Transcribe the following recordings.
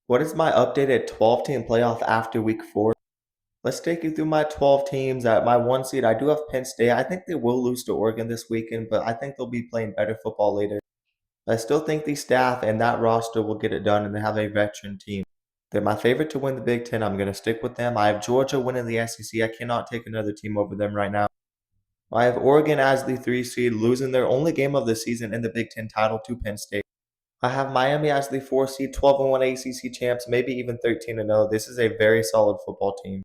What is my updated 12-team playoff after week 4? Let's take you through my 12 teams. At my 1 seed, I do have Penn State. I think they will lose to Oregon this weekend, but I think they'll be playing better football later. I still think the staff and that roster will get it done, and they have a veteran team. They're my favorite to win the Big Ten. I'm going to stick with them. I have Georgia winning the SEC. I cannot take another team over them right now. I have Oregon as the 3 seed, losing their only game of the season in the Big Ten title to Penn State. I have Miami as the 4 seed, 12-1 ACC champs, maybe even 13-0. This is a very solid football team.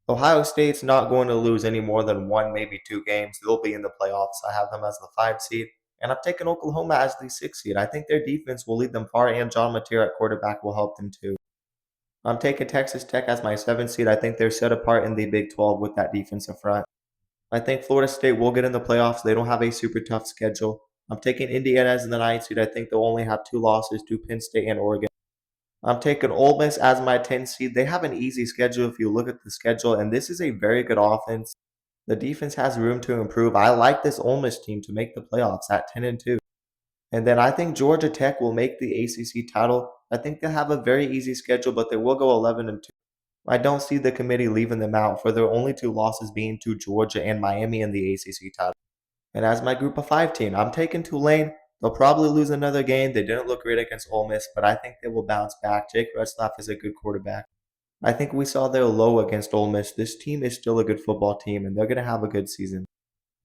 Ohio State's not going to lose any more than one, maybe two games. They'll be in the playoffs. I have them as the 5 seed. And I'm taking Oklahoma as the 6 seed. I think their defense will lead them far, and John Mateer at quarterback will help them too. I'm taking Texas Tech as my 7 seed. I think they're set apart in the Big 12 with that defensive front. I think Florida State will get in the playoffs. They don't have a super tough schedule. I'm taking Indiana as the 9 seed. I think they'll only have two losses to Penn State and Oregon. I'm taking Ole Miss as my 10 seed. They have an easy schedule if you look at the schedule, and this is a very good offense. The defense has room to improve. I like this Ole Miss team to make the playoffs at 10-2. And then I think Georgia Tech will make the ACC title. I think they'll have a very easy schedule, but they will go 11-2. I don't see the committee leaving them out for their only two losses being to Georgia and Miami in the ACC title. And as my group of 5 team, I'm taking Tulane. They'll probably lose another game. They didn't look great against Ole Miss, but I think they will bounce back. Jake Retzlaff is a good quarterback. I think we saw their low against Ole Miss. This team is still a good football team, and they're going to have a good season.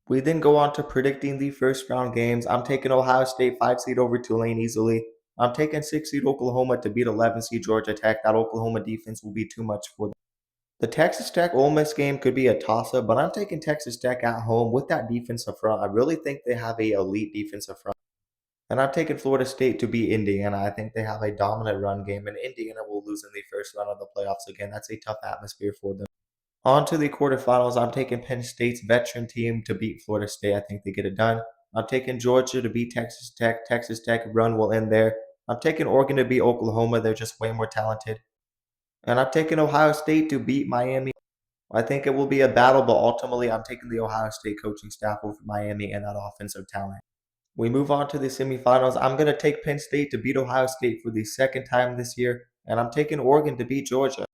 We then go on to predicting the first round games. I'm taking Ohio State 5 seed over Tulane easily. I'm taking 6 seed Oklahoma to beat 11 seed Georgia Tech. That Oklahoma defense will be too much for them. The Texas Tech Ole Miss game could be a toss up, but I'm taking Texas Tech at home with that defensive front. I really think they have a elite defensive front. And I'm taking Florida State to beat Indiana. I think they have a dominant run game, and Indiana will lose in the first round of the playoffs again. That's a tough atmosphere for them. On to the quarterfinals. I'm taking Penn State's veteran team to beat Florida State. I think they get it done. I'm taking Georgia to beat Texas Tech. Texas Tech run will end there. I'm taking Oregon to beat Oklahoma. They're just way more talented. And I'm taking Ohio State to beat Miami. I think it will be a battle, but ultimately I'm taking the Ohio State coaching staff over Miami and that offensive talent. We move on to the semifinals. I'm going to take Penn State to beat Ohio State for the second time this year, and I'm taking Oregon to beat Georgia.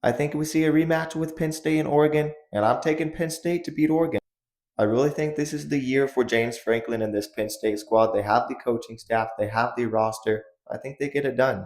I think we see a rematch with Penn State and Oregon, and I'm taking Penn State to beat Oregon. I really think this is the year for James Franklin and this Penn State squad. They have the coaching staff, they have the roster. I think they get it done.